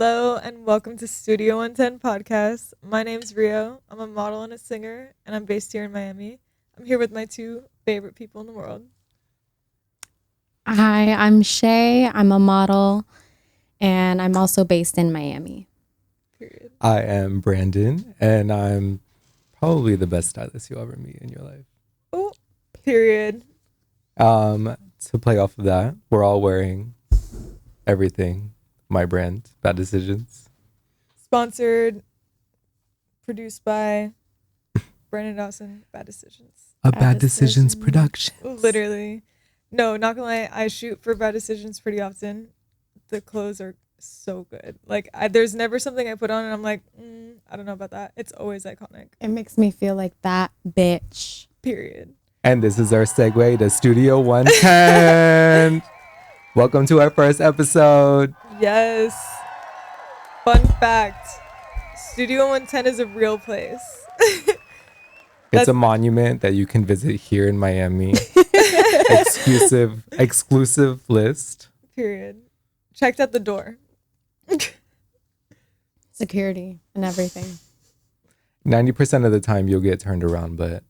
Hello and welcome to Studio 110 Podcast. My name's Rio. I'm a model and a singer, and I'm based here in Miami. I'm here with my two favorite people in the world. Hi, I'm Shay. I'm a model and I'm also based in Miami. Period. I am Brandon, and I'm probably the best stylist you'll ever meet in your life. Oh, period. To play off of that, we're all wearing everything. My brand, Bad Decisions. Sponsored, produced by Brandon Dawson, Bad Decisions. A Bad Decisions production. Literally. No, not gonna lie, I shoot for Bad Decisions pretty often. The clothes are so good. There's never something I put on and I'm like, I don't know about that. It's always iconic. It makes me feel like that bitch. Period. And this is our segue to Studio 110. Welcome to our first episode. Yes. Fun fact. Studio 110 is a real place. It's a monument that you can visit here in Miami. Exclusive list. Period. Checked at the door. Security and everything. 90% of the time you'll get turned around, but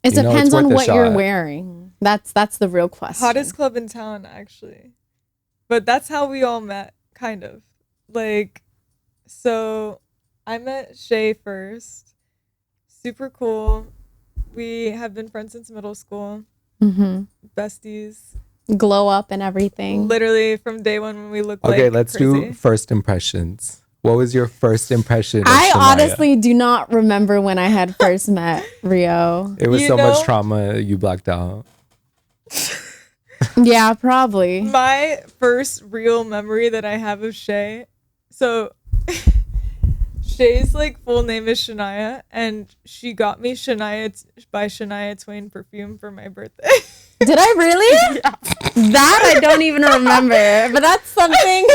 It you know, depends it's worth on a what you're shot. wearing. That's the real question. Hottest club in town, actually. But that's how we all met, kind of. So I met Shay first. Super cool. We have been friends since middle school. Mm-hmm. Besties. Glow up and everything. Literally from day one when we looked Okay, like let's crazy. do first impressions. What was your first impression of I Shania? honestly do not remember when I had first met Rio. It was You so know- much trauma you blacked out. Yeah, probably. My first real memory that I have of Shay. So Shay's full name is Shania, and she got me by Shania Twain perfume for my birthday. Did I really? Yeah. That I don't even remember. But that's something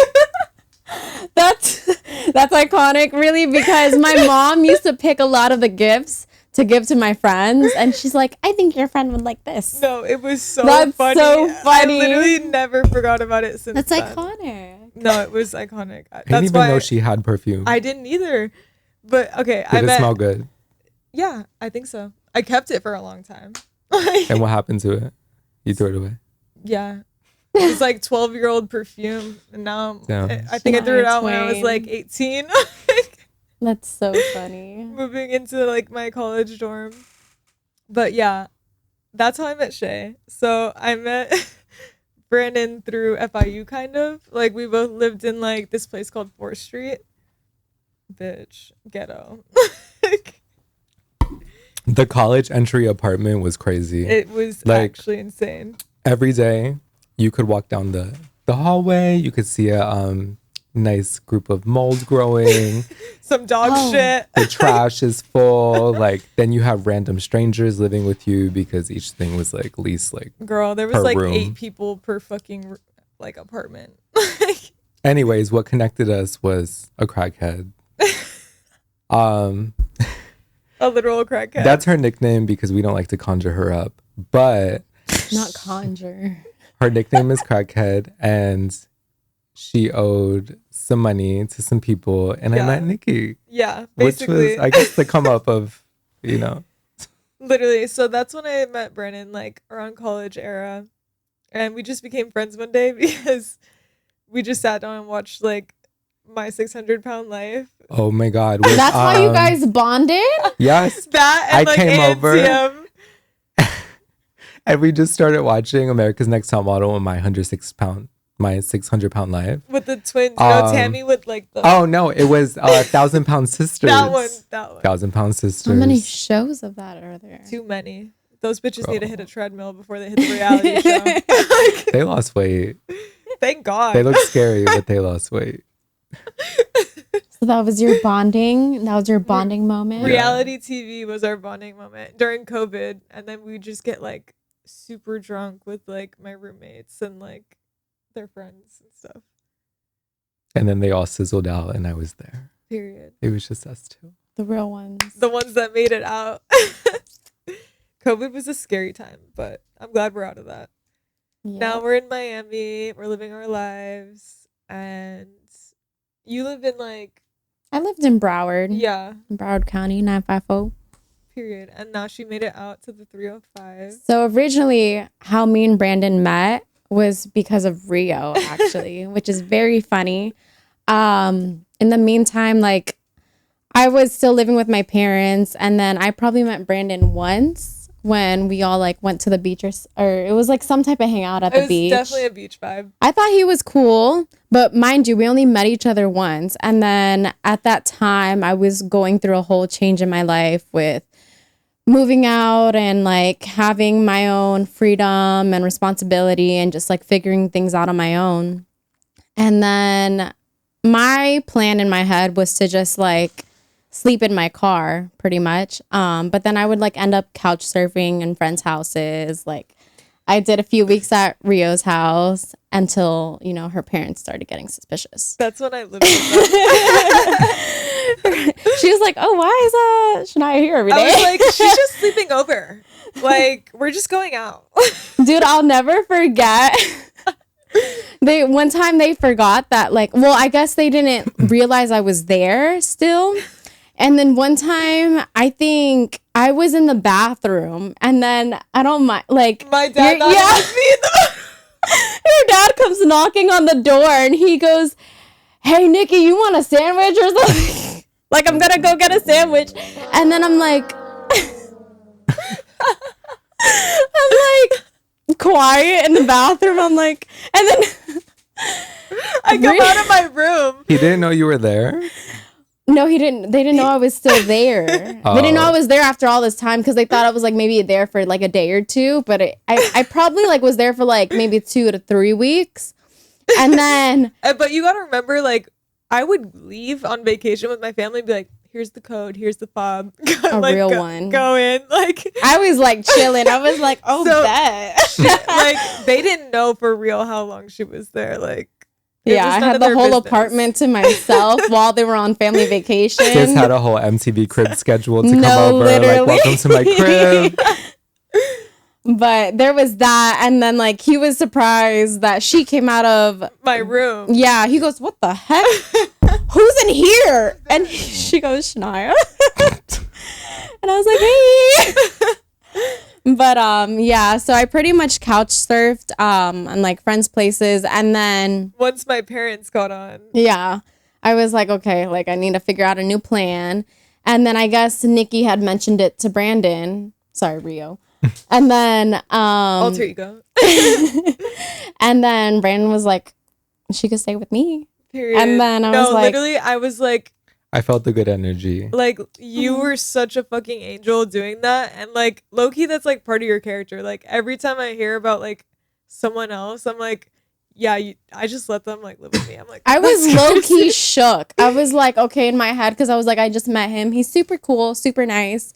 that's iconic, really, because my mom used to pick a lot of the gifts to give to my friends, and she's like, I think your friend would like this. No, it was so That's funny. so funny. I literally never forgot about it since That's then. iconic. No, it was iconic. I didn't That's even why know she had perfume. I didn't either. But okay, I Did it met. smell good? Yeah, I think so. I kept it for a long time. And what happened to it? You threw it away. Yeah. It was 12-year-old perfume, and now Damn. I think I threw it Shania out when I was Twain. 18. That's so funny. Moving into my college dorm. But yeah, that's how I met Shay. So I met Brandon through FIU, kind of. We both lived in this place called 4th Street. Bitch, ghetto. The college entry apartment was crazy. It was actually insane. Every day you could walk down the hallway. You could see a nice group of mold growing. Some dog shit. The trash is full. Then you have random strangers living with you because each thing was least Girl, there was per room. 8 people per fucking apartment. Anyways, what connected us was a crackhead. A literal crackhead. That's her nickname because we don't like to conjure her up. But Not conjure. her nickname is Crackhead, and she owed some money to some people, and Yeah. I met Nikki, Yeah, which basically. was, I guess, the come up of, Literally. So that's when I met Brennan, around college era. And we just became friends one day because we just sat down and watched My 600-Pound Life. Oh my God. with, That's how you guys bonded? Yes. That and I came over. ANTM. And we just started watching America's Next Top Model and my 600-pound life. With the twins. Tammy with the... Oh no, it was 1,000-pound sisters. That one. 1,000-pound sisters. How many shows of that are there? Too many. Those bitches Girl. need to hit a treadmill before they hit the reality show. They lost weight. Thank God. They look scary, but they lost weight. So that was your bonding? That was your bonding moment? Reality TV was our bonding moment during COVID. And then we just get super drunk with my roommates and their friends and stuff. And then they all sizzled out, and I was there. Period. It was just us two. The real ones. The ones that made it out. COVID was a scary time, but I'm glad we're out of that. Yeah. Now we're in Miami. We're living our lives. And You live in like, I lived in Broward. yeah, Broward County, 950. period. And now she made it out to the 305. So originally, how me and Brandon met was because of Rio, actually, which is very funny. In the meantime, like, I was still living with my parents, and then I probably met Brandon once when we all like went to the beach, or it was like some type of hangout at the beach. It was definitely a beach vibe. I thought he was cool, but mind you, we only met each other once. And then at that time, I was going through a whole change in my life with moving out and like having my own freedom and responsibility and just like figuring things out on my own. And then my plan in my head was to just like sleep in my car pretty much. But then I would like end up couch surfing in friends' houses. Like I did a few weeks at Rio's house until, you know, her parents started getting suspicious. That's when I lived with them. She was like, "Oh, why is Shania here every day?" I was like, she's just sleeping over. Like, we're just going out. Dude, I'll never forget. One time they forgot that, like, well, I guess they didn't realize I was there still. And then one time, I think I was in the bathroom, and then I don't mind, like, My dad thought it was me in the your dad comes knocking on the door, and he goes, "Hey, Nikki, you want a sandwich or something?" Like, I'm gonna go get a sandwich. And then I'm like, quiet in the bathroom. I'm like, and then I come out of my room. He didn't know you were there? no, he didn't. They didn't know I was still there. Oh. They didn't know I was there after all this time because they thought I was like maybe there for like a day or two. But I probably like was there for like maybe 2 to 3 weeks. And then, But you gotta remember, like, I would leave on vacation with my family and be like, here's the code, here's the fob. A Like, real one. Go in. Like, I was like chilling. I was like, oh, So- bet. like, they didn't know for real how long she was there. Like, it was Yeah, just I none had of the their whole business. apartment to myself while they were on family vacation. Sis had a whole MTV crib schedule to come No, over. literally. Like, welcome to my crib. But there was that, and then like he was surprised that she came out of. My room. Yeah, he goes, "What the heck? Who's in here?" And she goes, "Shania." And I was like, "Hey." But yeah, so I pretty much couch surfed on like friends' places, and then Once my parents got on. yeah, I was like, okay, like I need to figure out a new plan. And then I guess Nikki had mentioned it to Brandon. Sorry, Rio. And then Alter ego. and then Brandon was like, she could stay with me. Period. And then I was like, literally, I was like, I felt the good energy. like, you were such a fucking angel doing that. And like, low-key, that's like part of your character. Like, every time I hear about like someone else, I'm like, yeah, I just let them like live with me. I'm like, I was that's low key crazy. shook. I was like, okay, in my head, because I was like, I just met him. He's super cool, super nice.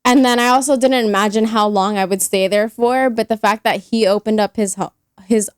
And then I also didn't imagine how long I would stay there for. But the fact that he opened up his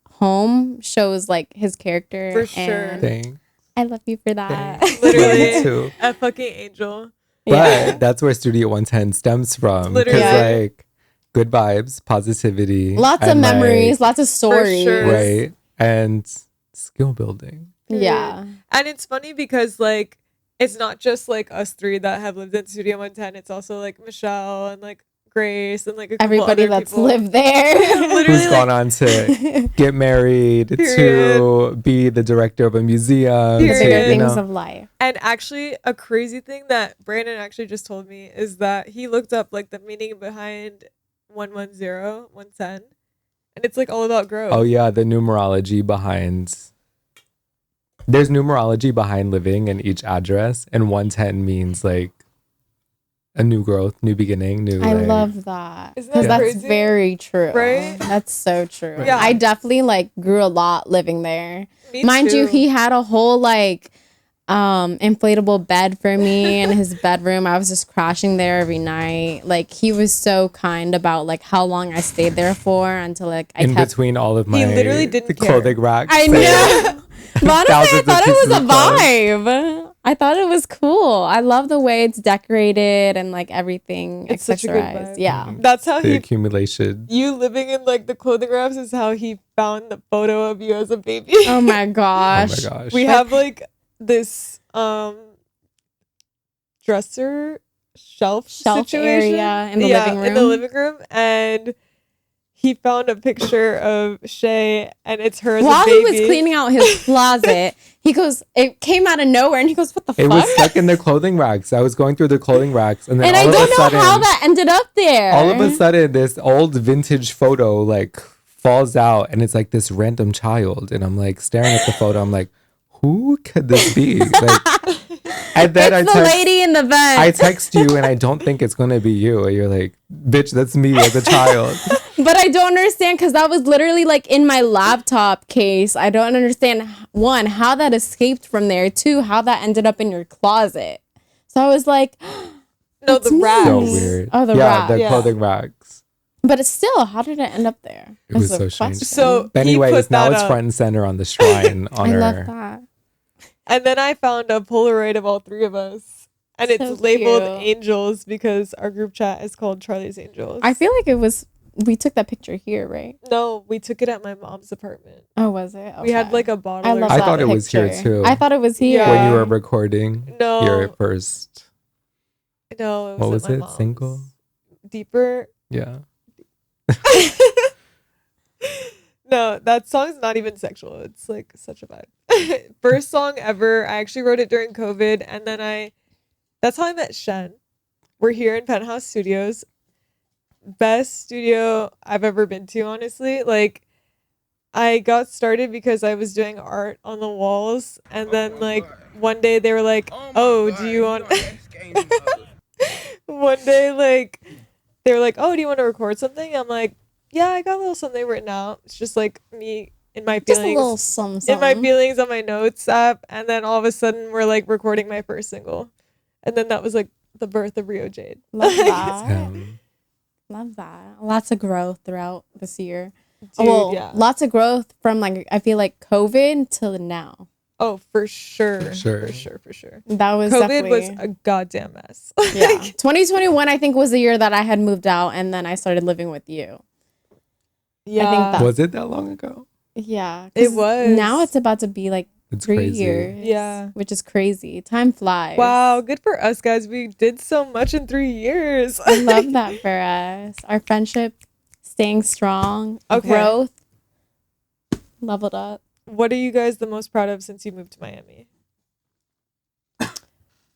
home shows like his character. For sure. and Thing. I love you for that. Thanks. Literally. Me too. A fucking angel. But Yeah. that's where Studio 110 stems from. Because, Literally. like, good vibes, positivity. Lots of and, like, memories, lots of stories. sure. right. And skill building. Yeah. And it's funny because like it's not just like us three that have lived in Studio 110. It's also like Michelle and like Grace and like a couple Everybody other that's people. lived there. Literally, Who's gone like, on to get married, Period. to be the director of a museum. The Period. To, bigger you things know. of life. and actually a crazy thing that Brandon actually just told me is that he looked up like the meaning behind 110, 110, and it's like all about growth. Oh, yeah, the numerology behind. There's numerology behind living in each address, and 110 means like a new growth, new beginning, new. I like, love that. Isn't Because that that's crazy? very true. Right? That's so true. Yeah. I definitely like grew a lot living there. Me Mind you, too. he had a whole like inflatable bed for me in his bedroom. I was just crashing there every night. Like he was so kind about like how long I stayed there for until like I in kept between all of my literally didn't the care. clothing racks. I and know. But honestly, I thousands of thought it pieces was a of clothes. vibe. I thought it was cool. I love the way it's decorated and like everything It's such a good accessorized. vibe. Yeah. That's how The he. accumulation. You living in like the clothing racks is how he found the photo of you as a baby. Oh my Oh gosh. my gosh. We have like this dresser shelf situation. area in the living room. In the living room, and he found a picture of Shay, and it's her as a While baby. he was cleaning out his closet, he goes, it came out of nowhere, and he goes, what the It fuck? was stuck in the clothing racks. I was going through the clothing racks, and then And all I of don't a know sudden, how that ended up there. all of a sudden, this old vintage photo like falls out, and it's like this random child, and I'm like staring at the photo. I'm like, who could this be? Like, and then It's the lady in the vent. I text you, and I don't think it's gonna be you. And you're like, bitch, that's me as a child. But I don't understand because that was literally like in my laptop case. I don't understand, one, how that escaped from there. Two, how that ended up in your closet. So I was like, No, the me. racks. So weird. Oh, the yeah, rack. the Yeah. clothing racks. But it's still, how did it end up there? It was That's so a strange. question. So But he anyways, put now that it's up. front and center on the shrine on I her. love that. And then I found a Polaroid of all three of us. And it's So labeled cute. Angels because our group chat is called Charlie's Angels. I feel like it was, we took that picture here, right? No, we took it at my mom's apartment. Oh, was it? We had Okay. like a bottle I or love I that thought it was here picture. too. I thought it was here. Yeah. When you were recording No. your first, No, it was what at was my it? mom's. Single? Deeper. Yeah. No, that song's not even sexual. It's like such a vibe. First song ever. I actually wrote it during COVID, and then that's how I met Shen. We're here in Penthouse Studios. Best studio I've ever been to, honestly. Like, I got started because I was doing art on the walls, and then like one day they were like, "Oh, do you want?" One day, like, they were like, "Oh, do you want to record something?" I'm like, "Yeah, I got a little something written out. It's just like me in my Just a feelings, little something. in my feelings on my notes app." And then all of a sudden, we're like recording my first single, and then that was like the birth of Rio Jade. Love that. Um, Love that. Lots of growth throughout this year. Dude, well, yeah. lots of growth from like, I feel like COVID till now. Oh, for sure. For sure. For sure. That was COVID was definitely, a goddamn mess. yeah. 2021, I think, was the year that I had moved out and then I started living with you. Yeah. I think that- was it that long ago? Yeah. It 'cause was. Now it's about to be like It's 3 crazy. years. Yeah. Which is crazy. Time flies. Wow, good for us, guys. We did so much in 3 years. I love that for us. Our friendship staying strong. Okay. Growth. Leveled up. What are you guys the most proud of since you moved to Miami?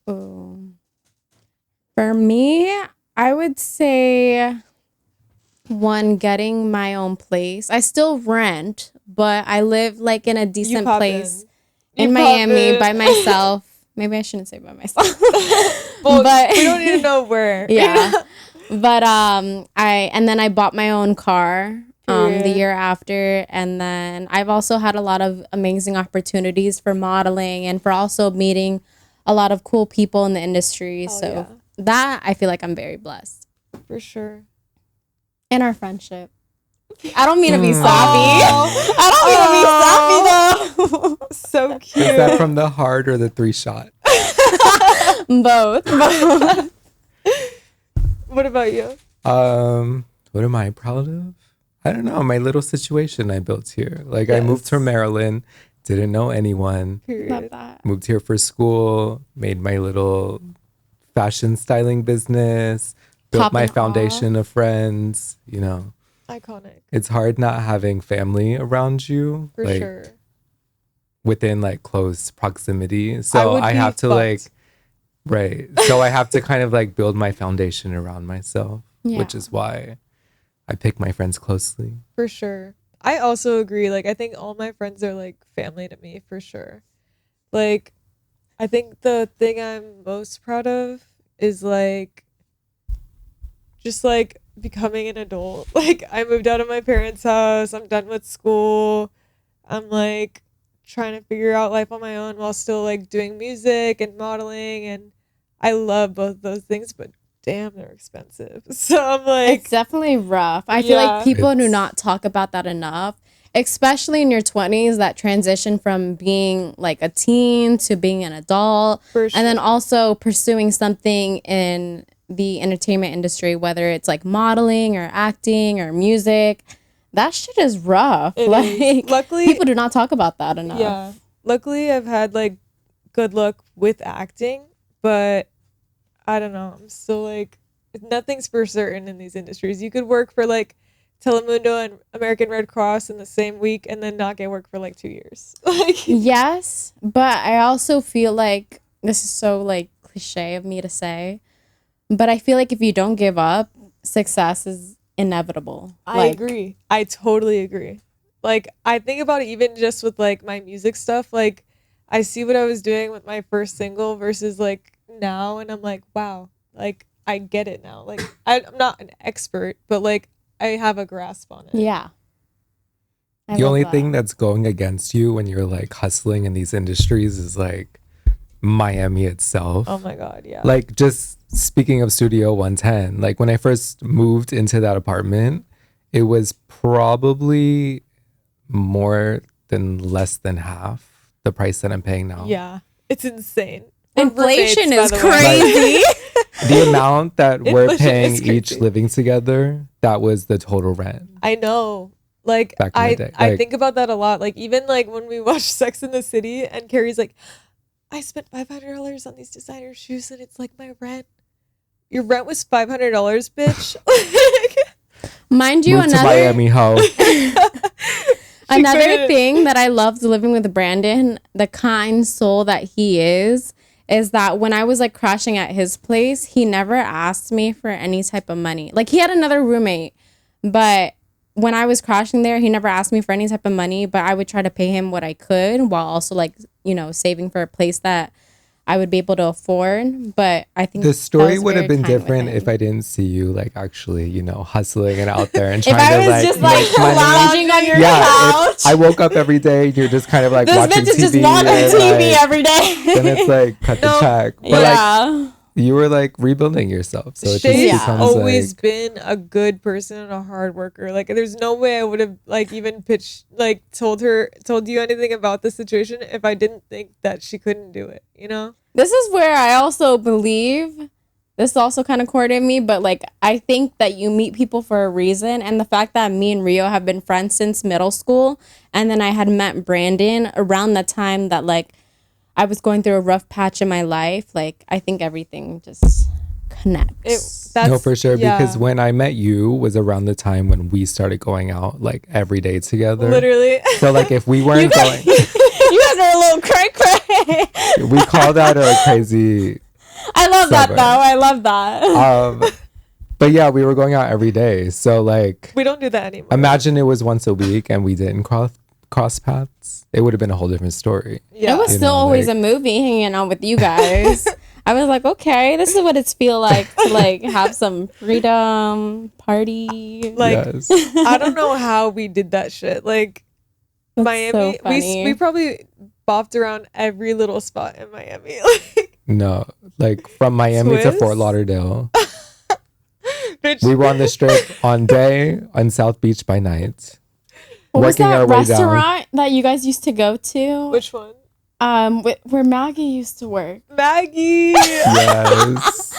Ooh. For me, I would say one, getting my own place. I still rent, but I live like in a decent pop place You in pop Miami in. by myself. Maybe I shouldn't say by myself. Well, but we don't need to know where. yeah. But I bought my own car the Period. year after, and then I've also had a lot of amazing opportunities for modeling and for also meeting a lot of cool people in the industry. Hell So yeah. that I feel like I'm very blessed. For sure. And our friendship. I don't mean to be sappy. Aw. I don't mean to be sappy though. So cute. Is that from the heart or the 3-shot? Both. What about you? What am I proud of? I don't know. My little situation I built here. Like I moved Yes. from Maryland, didn't know anyone, Period. Love that. moved here for school, made my little fashion styling business, built my Popping foundation of friends. You know, Iconic. it's hard not having family around you, For like sure. within like close proximity. So would I be have to fucked. like, right. So I have to kind of like build my foundation around myself, which Yeah. is why I pick my friends closely. For sure. I also agree. Like, I think all my friends are like family to me, for sure. Like, I think the thing I'm most proud of is like just like becoming an adult. Like, I moved out of my parents' house. I'm done with school. I'm like trying to figure out life on my own while still like doing music and modeling. And I love both those things, but damn, they're expensive. So I'm like, It's definitely rough. I feel Yeah. like people do It's- not talk about that enough, especially in your 20s, that transition from being like a teen to being an adult. for And then sure. also pursuing something in the entertainment industry, whether it's like modeling or acting or music. That shit is rough. It is. Like, Luckily, people do not talk about that enough. yeah. Luckily, I've had like good luck with acting, but I don't know. I'm still like, nothing's for certain in these industries. You could work for like Telemundo and American Red Cross in the same week and then not get work for like 2 years. Like, Yes, but I also feel like this is so like cliche of me to say, but I feel like if you don't give up, success is inevitable. I agree. I totally agree. Like, I think about it even just with like my music stuff. Like, I see what I was doing with my first single versus like now, and I'm like, wow, like I get it now. Like, I'm not an expert, but like I have a grasp on it. Yeah. I The love only that. thing that's going against you when you're like hustling in these industries is like Miami itself. Oh my god, yeah. Like, just speaking of Studio 110, like when I first moved into that apartment, it was probably more than less than half the price that I'm paying now. Yeah, it's insane. We're Inflation roommates, by is the way. crazy. The amount that we're Inflation paying is each crazy. living together, that was the total rent. I know. Like, Back in the day, I like- think about that a lot. Like, even like when we watch Sex in the City and Carrie's like, I spent $500 on these designer shoes and it's like my rent. Your rent was $500, bitch. Mind you, Moved to another Miami, ho. another couldn't- thing that I loved living with Brandon, the kind soul that he is that when I was like crashing at his place, he never asked me for any type of money. Like, he had another roommate, but when I was crashing there, he never asked me for any type of money, but I would try to pay him what I could while also like, you know, saving for a place that I would be able to afford. But I think The that story was would have very been kind with different him. if I didn't see you like actually, you know, hustling and out there and If trying I to was like just like make money. lounging on your Yeah, couch. if I woke up every day, you're just kind of like This watching bitch is TV. just watching and, TV like, every day. then it's like cut the No. check. But yeah. like you were like rebuilding yourself. So it Shay's just becomes always like been a good person and a hard worker. Like, there's no way I would have like even pitched, like told you anything about the situation if I didn't think that she couldn't do it, you know? This is where I also believe this also kind of courted me, but like I think that you meet people for a reason, and the fact that me and Rio have been friends since middle school, and then I had met Brandon around the time that like I was going through a rough patch in my life. Like, I think everything just connects. no, for sure. yeah. Because when I met you was around the time when we started going out like every day together. Literally. So like if we weren't going, You guys are a little cray. we call that a crazy. I love that Sober. though. I love that. But yeah, we were going out every day. So like, We don't do that anymore. imagine it was once a week and we didn't cross paths. It would have been a whole different story. Yeah. It was You still know, always like- a movie hanging out with you guys. I was like, okay, this is what it's feel like to like have some freedom party. Like, Yes. I don't know how we did that shit. Like, That's Miami, so funny. we probably bopped around every little spot in Miami. Like, No, like from Miami to Swiss? Fort Lauderdale. bitch, We were on the strip on day, on South Beach by night. What was working our that way down. restaurant that you guys used to go to? which one? Where Maggie used to work. Maggie. Yes.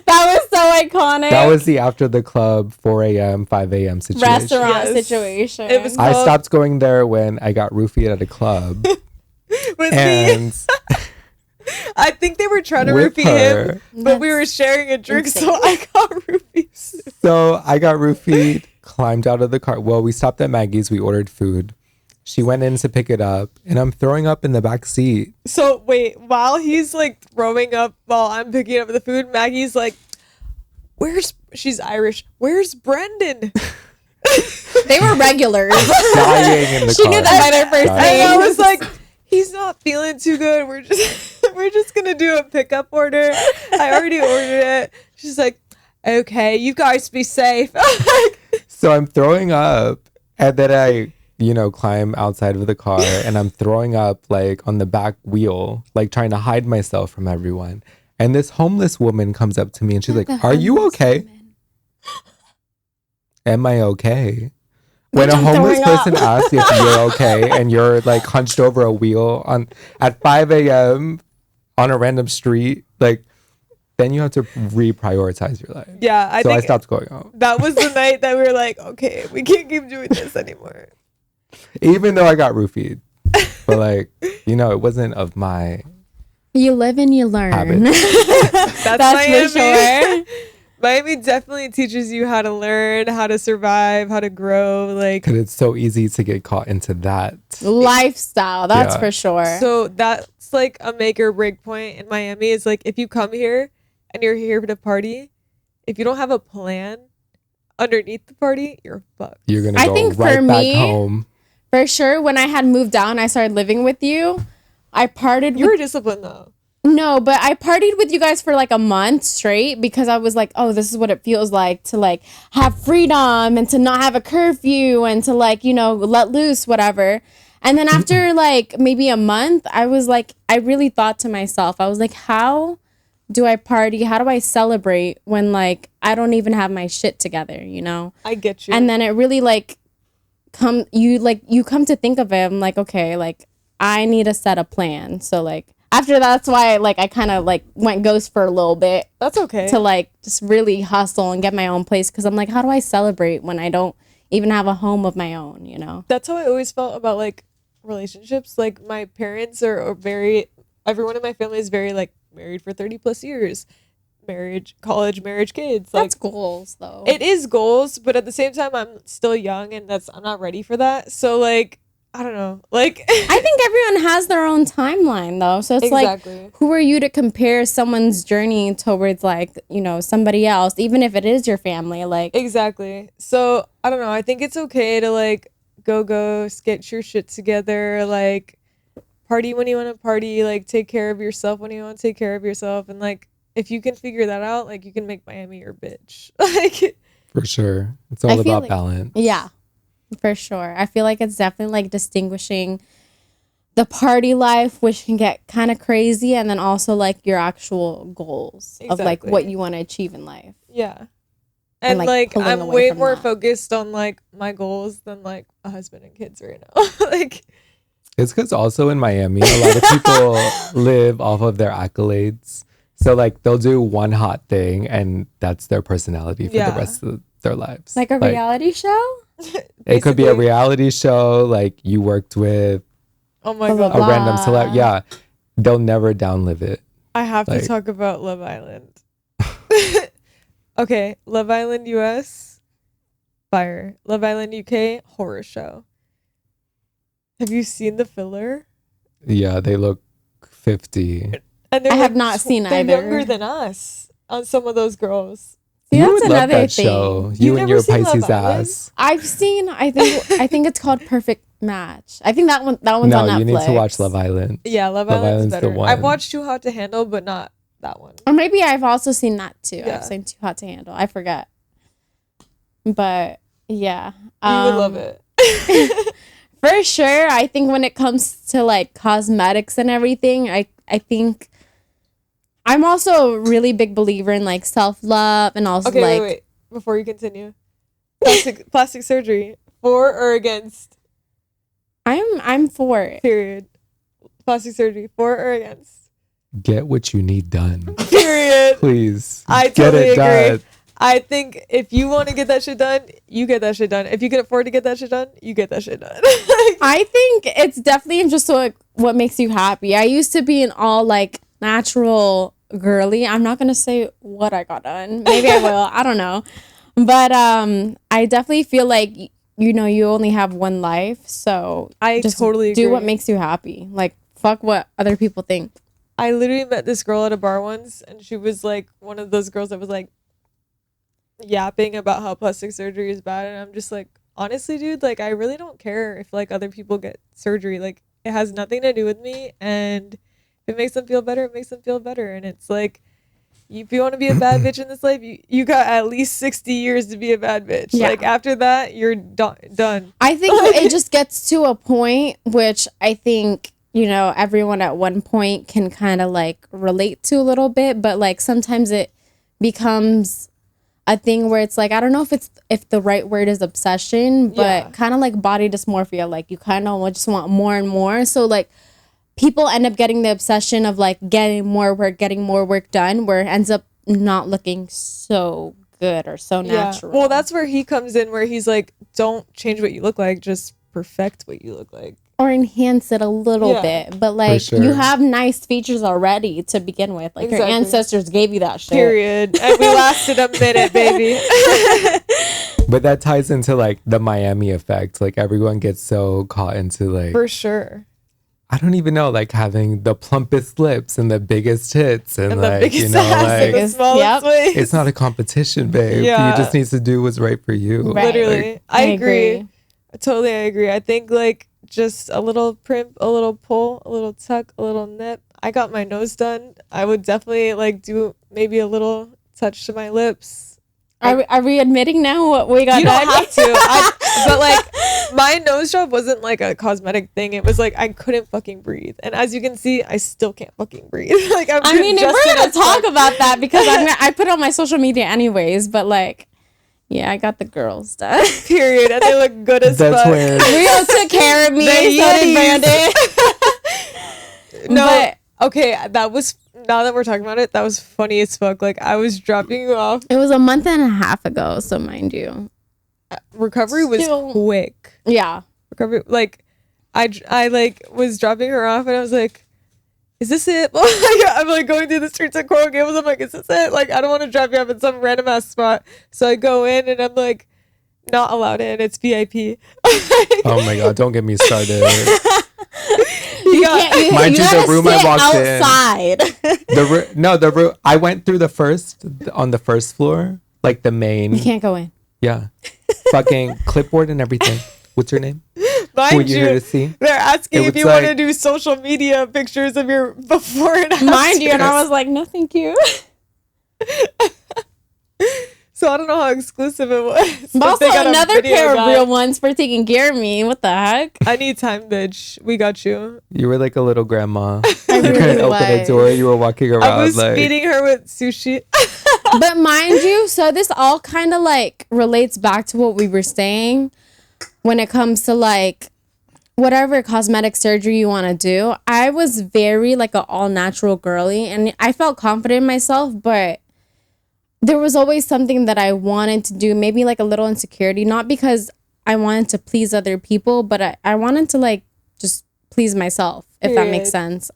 That was so iconic. That was the after the club 4 a.m., 5 a.m. situation. restaurant Yes. situation. It was I called- stopped going there when I got roofied at a club. With me. And I think they were trying to with roofie him, her, but we were sharing a drink, so insane. I got roofies. so I got roofied, climbed out of the car. Well, we stopped at Maggie's. We ordered food. She went in to pick it up, and I'm throwing up in the back seat. So wait, while he's like throwing up while I'm picking up the food, Maggie's like, she's Irish. Where's Brendan? They were regulars. Dying in the She car. knew that by their first Dying. And I name. was like, he's not feeling too good. We're just gonna do a pickup order. I already ordered it. She's like, okay, you guys be safe. I'm like, So I'm throwing up, and then I, climb outside of the car, and I'm throwing up like on the back wheel, like trying to hide myself from everyone. And this homeless woman comes up to me, and she's like, "Are you okay? Am I okay?" When a I'm homeless throwing up. person asks if you're okay, and you're like hunched over a wheel at 5 a.m. on a random street, like, then you have to reprioritize your life. yeah, I So I think stopped going out. that was the night that we were like, okay, we can't keep doing this anymore. Even though I got roofied. But like, it wasn't of my You live and you learn. Habits. That's That's for Miami. sure. Miami definitely teaches you how to learn, how to survive, how to grow. Like, Because it's so easy to get caught into that. Lifestyle, that's Yeah. for sure. so that's like a make or break point in Miami. Is like if you come here and you're here to party, if you don't have a plan underneath the party, you're fucked. You're going to I go think for right back me, home. For sure, when I had moved down, I started living with you. I partied You with were disciplined though. No, but I partied with you guys for like a month straight because I was like, oh, this is what it feels like to like have freedom and to not have a curfew and to like, let loose, whatever. And then after like maybe a month, I was like, I really thought to myself, I was like, how do I party? How do I celebrate when like I don't even have my shit together, I get you. And then it really like you come to think of it, I'm like, okay, like I need to set a plan. So like after that's why like I kind of like went ghost for a little bit that's okay. to like just really hustle and get my own place because I'm like, how do I celebrate when I don't even have a home of my own? That's how I always felt about like relationships. Like my parents are very, everyone in my family is very like married for 30 plus years, college, marriage, kids. Like That's goals though. it is goals, but at the same time I'm still young and I'm not ready for that. So like I don't know. Like I think everyone has their own timeline though. So it's exactly. like, who are you to compare someone's journey towards like, somebody else, even if it is your family? Like, Exactly. So I don't know. I think it's okay to like go, get your shit together, like party when you want to party, like take care of yourself when you want to take care of yourself, and like if you can figure that out, like you can make Miami your bitch. Like For sure. It's all I feel about like- balance. yeah, for sure. I feel like it's definitely like distinguishing the party life, which can get kind of crazy, and then also like your actual goals of like Exactly. what you want to achieve in life. yeah. And like, like pulling I'm away way from more that. focused on like my goals than like a husband and kids right now. Like It's because also in Miami, a lot of people live off of their accolades. So like they'll do one hot thing and that's their personality for Yeah. the rest of their lives. Like a reality show? It could be a basically- reality show, like you worked with Oh my Blah, god. a blah, random blah. celeb. Yeah. They'll never downlive it. I have to Like- talk about Love Island. Okay, Love Island US, fire. Love Island UK, horror show. Have you seen the filler? Yeah, they look 50. And they're I have like not seen they're either. younger than us on some of those girls. See, You that's would love another that thing. show. You've You and never your seen Love Pisces Island? ass. I've seen. I think it's called Perfect Match. I think that one's on No, Netflix. you need to watch Love Island. Yeah, Love Love Island's Island's the better. one. I've watched Too Hot to Handle, but not that one. Or maybe I've also seen that too. Yeah. I've seen Too Hot to Handle. I forget. But yeah, You would love it. for sure. I think when it comes to like cosmetics and everything, I think I'm also a really big believer in like self love and also Okay, like wait. Before you continue, plastic surgery, for or against? I'm for it. Period. Plastic surgery, for or against? Get what you need done. Period. Please. I get totally it agree. done. I think if you want to get that shit done, you get that shit done. If you can afford to get that shit done, you get that shit done. I think it's definitely just what makes you happy. I used to be an all like natural girly. I'm not gonna say what I got done. Maybe I will. I don't know. But I definitely feel like you only have one life, so I just totally do what agree. makes you happy. Like fuck what other people think. I literally met this girl at a bar once, and she was like one of those girls that was like yapping about how plastic surgery is bad, and I'm just like, honestly, dude, like I really don't care if like other people get surgery. Like it has nothing to do with me, and if it makes them feel better, it makes them feel better. And it's like, if you want to be a bad bitch in this life, you got at least 60 years to be a bad bitch. Yeah. Like after that, you're done. I think it just gets to a point which I think everyone at one point can kind of like relate to a little bit, but like sometimes it becomes a thing where it's like, I don't know if the right word is obsession, but Yeah. kind of like body dysmorphia. Like you kind of just want more and more. So like people end up getting the obsession of like getting more work done, where it ends up not looking so good or so natural. Well, that's where he comes in, where he's like, don't change what you look like, just perfect what you look like. or enhance it a little Yeah. bit. But like sure. you have nice features already to begin with. Like your Exactly. ancestors gave you that shit. Period. And we lasted a minute, baby. But that ties into like the Miami effect. Like everyone gets so caught into like, For sure. I don't even know, like having the plumpest lips and the biggest tits and, And the like, biggest you know, ass and the like smallest Yep. waist. it's not a competition, babe. Yeah. You just need to do what's right for you. Right. Literally. Like, I agree. Totally, I agree. I think like just a little primp, a little pull, a little tuck, a little nip. I got my nose done. I would definitely like do maybe a little touch to my lips. Are we admitting now what we got You done? don't have to. But like my nose job wasn't like a cosmetic thing. It was like I couldn't fucking breathe. And as you can see, I still can't fucking breathe. Like I mean, if we're gonna talk about that, because I put it on my social media anyways, but like, yeah, I got the girls done. period, and they look good as That's fuck. where Rio took care of me, The so did Yetis. Brandon. No, But okay, that was now that we're talking about it, that was funny as fuck. Like I was dropping you off. it was a month and a half ago, so mind you. Recovery was Still- quick. Yeah. Recovery, like I like was dropping her off, and I was like, "Is this it?" I'm like going through the streets of Coral Gables. I'm like, "Is this it?" Like I don't want to drop you off in some random ass spot, so I go in, and I'm like, "Not allowed in. It's VIP." oh my god, don't get me started. You got- Mind you, the gotta room I sit walked in- outside. The room I went through on the first floor, like the main. You can't go in. Yeah, fucking clipboard and everything. What's your name? Who are Mind you here to you, see? they're asking It if was you want to like- do social media pictures of your before and after. Mind you, and I was like, no, thank you. So I don't know how exclusive it was. But but also they got a another video pair of guy. real ones for taking care of me. What the heck? I need time, bitch. We got you. You were like a little grandma. I You couldn't really open a was. door. You were walking around I was like. feeding her with sushi. But mind you, so this all kind of like relates back to what we were saying when it comes to like whatever cosmetic surgery you want to do. I was very like an all natural girly, and I felt confident in myself, but there was always something that I wanted to do, maybe like a little insecurity, not because I wanted to please other people, but I wanted to like just please myself, if that makes Period. sense.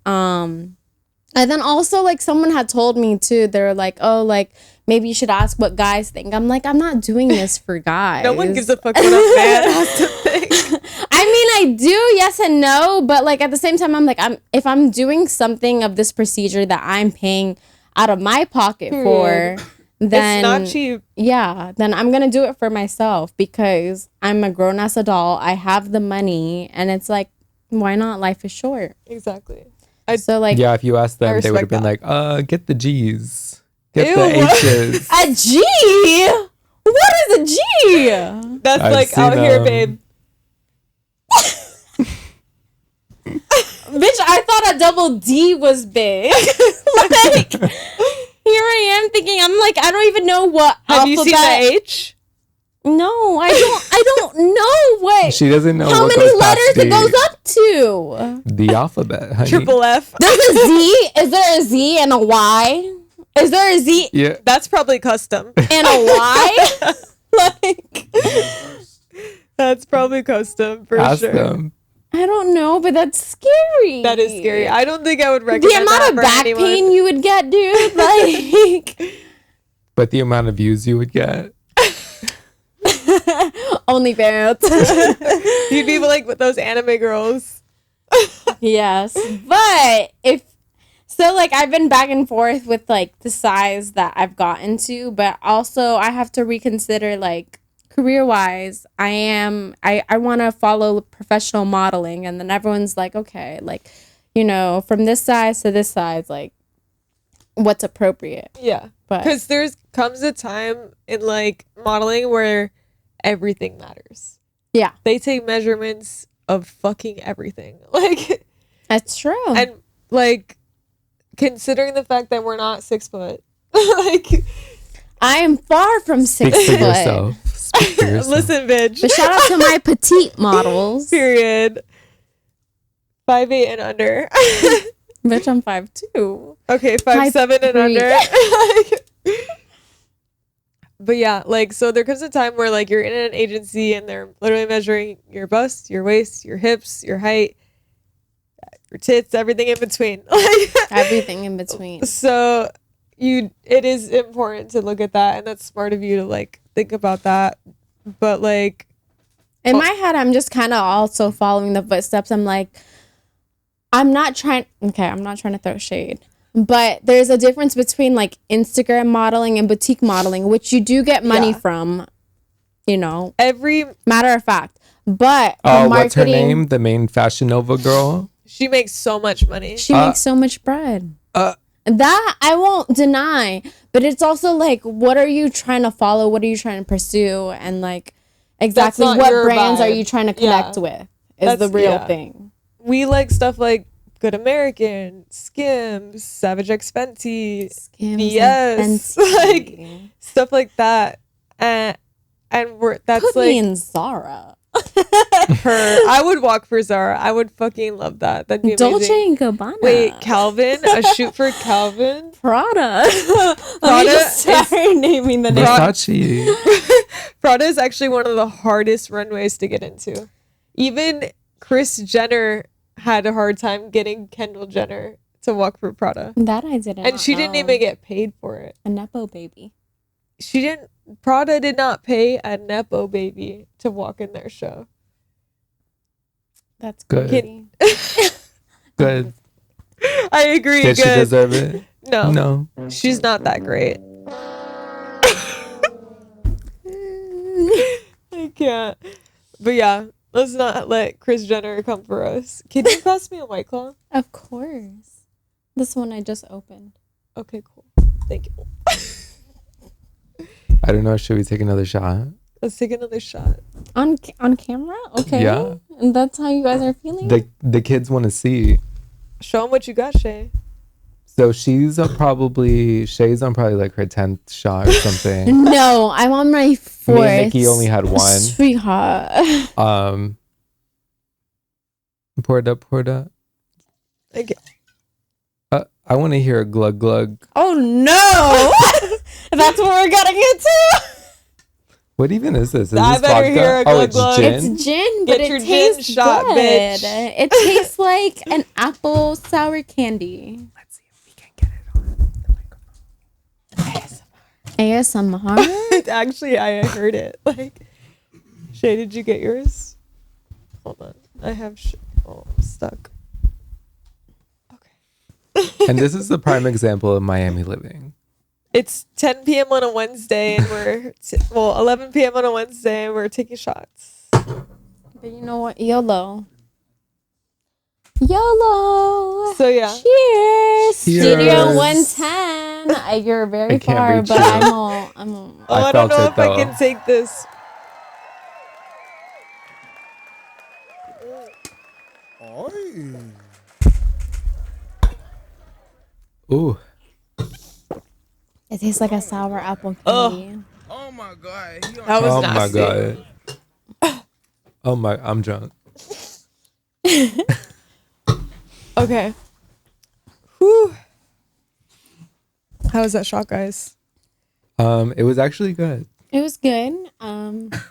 And then also like someone had told me too, they're like, oh, like maybe you should ask what guys think. I'm like, I'm not doing this for guys. No one gives a fuck what a man has to think. I mean, I do, yes and no, but like at the same time, I'm like, if I'm doing something of this procedure that I'm paying out of my pocket for, then It's not cheap. yeah, then I'm gonna do it for myself because I'm a grown ass adult. I have the money, and it's like, why not? Life is short. Exactly. So like Yeah, if you asked them, I they would have respect been like, get the G's. Get the Ew. H's. a G. What is a G? That's I've like out seen, here, babe. Bitch, I thought a double D was big. Like, here I am thinking, I'm like, I don't even know what Have you seen alphabet- the H? No, I don't know what. She doesn't know How what many goes past letters it goes up to? the alphabet, honey. Triple F. There's a Z. Is there a Z and a Y? Is there a Z Yeah. That's probably custom. and a Y? Like, That's probably custom for Ask sure. them. I don't know, but that's scary. That is scary. I don't think I would recommend The amount that of for back anyone. pain you would get, dude. Like, But the amount of views you would get. OnlyFans. You'd be like with those anime girls. Yes, but if so, like I've been back and forth with like the size that I've gotten to, but also I have to reconsider like career wise. I want to follow professional modeling, and then everyone's like, okay, like you know, from this size to this size, like what's appropriate. Yeah. But Because there's comes a time in like modeling where everything matters. yeah, They take measurements of fucking everything. Like, that's true. and like considering the fact that we're not 6 foot, like, I am far from Speak 6 for foot. yourself. Speak for yourself. listen, bitch. But shout out to my petite models. Period. 5'8" and under. Bitch, I'm 5'2". Okay, 5'7" and 5'3". under. But yeah, like, so there comes a time where like you're in an agency and they're literally measuring your bust, your waist, your hips, your height, your tits, everything in between. Like Everything in between. So it is important to look at that, and that's smart of you to like think about that. But like in my head, I'm just kind of also following the footsteps. I'm like, I'm not trying to throw shade, but there's a difference between like Instagram modeling and boutique modeling, which you do get money from, you know, every matter of fact. But what's her name? The main Fashion Nova girl. She makes so much money. She makes so much bread. That I won't deny, but it's also like, what are you trying to follow? What are you trying to pursue? And like, exactly what brands are you trying to connect with is the real thing. We like stuff like Good American, Skims, Savage X Fenty, BS, like stuff like that. And that's put like me in Zara. I would walk for Zara. I would fucking love that. That'd be amazing. Dolce and Gabbana. Wait, Calvin? A shoot for Calvin? Prada. Let me just start naming the name. Versace. Prada is actually one of the hardest runways to get into. Even Kris Jenner had a hard time getting Kendall Jenner to walk for Prada. That I didn't. And she didn't even get paid for it. A Nepo baby. Prada did not pay a Nepo baby to walk in their show. That's good. Good. I agree. Did she deserve it? No. She's not that great. I can't. But yeah, let's not let Kris Jenner come for us. Can you pass me a White Claw? Of course. This one I just opened. Okay, cool. Thank you. I don't know. Should we take another shot? Let's take another shot. On camera? Okay. Yeah. And that's how you guys are feeling? The kids want to see. Show them what you got, Shay. So Shay's on probably like her 10th shot or something. No, I'm on my 4th. Me and Nikki only had one. Sweetheart. Pour it up. Okay. I want to hear a glug glug. Oh no! That's what we're gonna get to. What even is this? I this better vodka? hear a glug glug. It's gin, but Get your it gin tastes shot, good. bitch. It tastes like an apple sour candy. Let's see if we can get it on the microphone. ASMR? Actually, I heard it. Like, Shay, did you get yours? Hold on. I have I'm stuck. Okay. And this is the prime example of Miami living. It's 10 p.m. on a Wednesday, and we're 11 p.m. on a Wednesday, and we're taking shots. But you know what? YOLO. So yeah. Cheers. Cheers. Studio 110. You're very I can't far, reach but you. I'm all. I don't felt know it, if I though. can take this. Ooh. It tastes like a sour apple candy. Oh my god. That was Oh nasty. my god. Oh my, I'm drunk. Okay. Whew. How was that shot, guys? It was actually good. It was good. Vibes.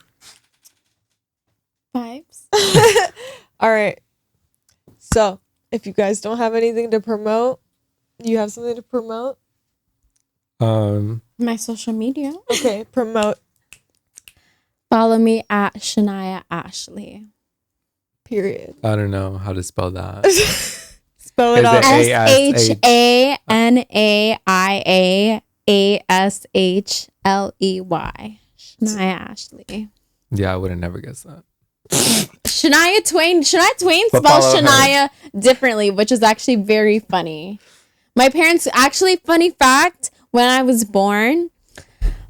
All right. So, if you guys don't have anything to promote, you have something to promote? My social media. Okay, promote. Follow me at Shania Ashley. Period. I don't know how to spell that. Spell it Is out. it SHANAIASHLEY. Shania Ashley. Yeah, I would have never guessed that. Shania Twain But spells follow her. Shania differently, which is actually very funny. My parents, actually, funny fact, when I was born,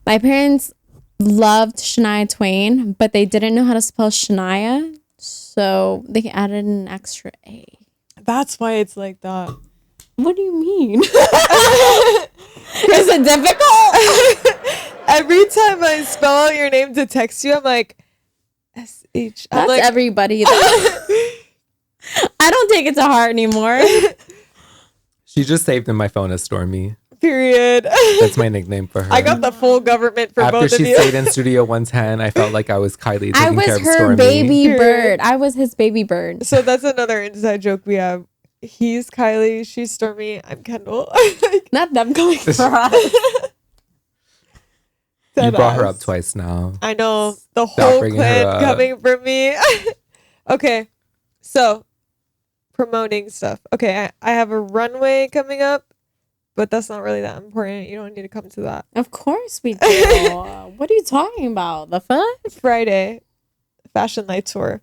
my parents loved Shania Twain, but they didn't know how to spell Shania, so they added an extra A. That's why it's like that. What do you mean? Is it difficult? Every time I spell out your name to text you, I'm like, SH. I'm That's like, everybody. I don't take it to heart anymore. She just saved in my phone as Stormy. Period. That's my nickname for her. I got the full government for After both of she you. stayed in Studio 110, I felt like I was Kylie I taking was care of her Stormy. baby Period. bird. I was his baby bird. So that's another inside joke we have. He's Kylie, she's Stormy, I'm Kendall. Not them coming for us. You brought her Deadass. up twice now. I know, the whole bringing her clan up. coming for me. Okay, so promoting stuff. Okay, I have a runway coming up, but that's not really that important. You don't need to come to that. Of course we do. What are you talking about? The fun? Friday, Fashion Night Tour,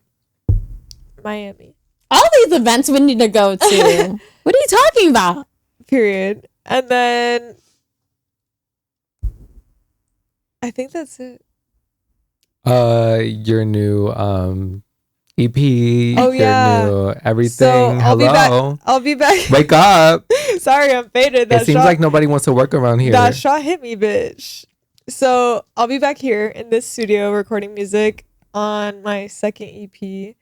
Miami. All these events we need to go to. What are you talking about? Period. And then I think that's it. Your new EP. Oh, your yeah. new everything. So I'll Hello. be back. Wake up. Sorry, I'm faded. It seems like nobody wants to work around here. That shot hit me, bitch. So I'll be back here in this studio recording music on my second EP.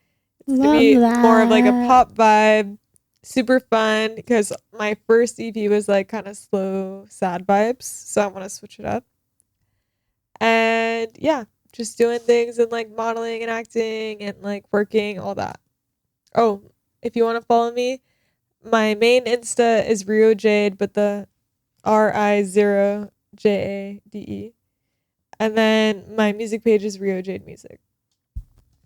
It's gonna be more of like a pop vibe, super fun, because my first EP was like kind of slow, sad vibes. So I want to switch it up. And yeah, just doing things and like modeling and acting and like working, all that. Oh, if you want to follow me, my main Insta is Rio Jade, but the RI0JADE. And then my music page is Rio Jade Music.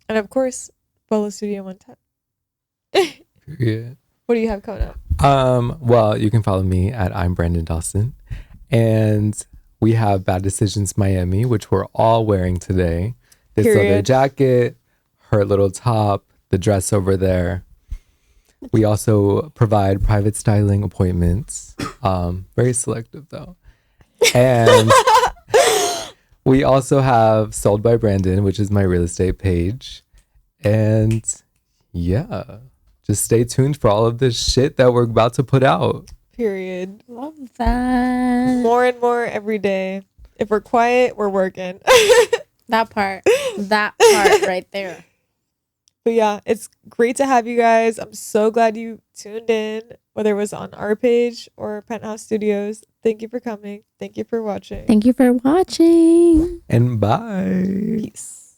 And of course, follow Studio 110. Yeah. What do you have coming up? Well, you can follow me at I'm Brandon Dawson. And we have Bad Decisions Miami, which we're all wearing today. This leather Period. jacket, her little top, the dress over there. We also provide private styling appointments. Very selective though. And we also have Sold by Brandon, which is my real estate page. And yeah, just stay tuned for all of this shit that we're about to put out. Period. Love that. More and more every day. If we're quiet, we're working. That part. That part right there. But yeah, it's great to have you guys. I'm so glad you tuned in, whether it was on our page or Penthouse Studios. Thank you for coming. Thank you for watching. Thank you for watching. And bye. Peace.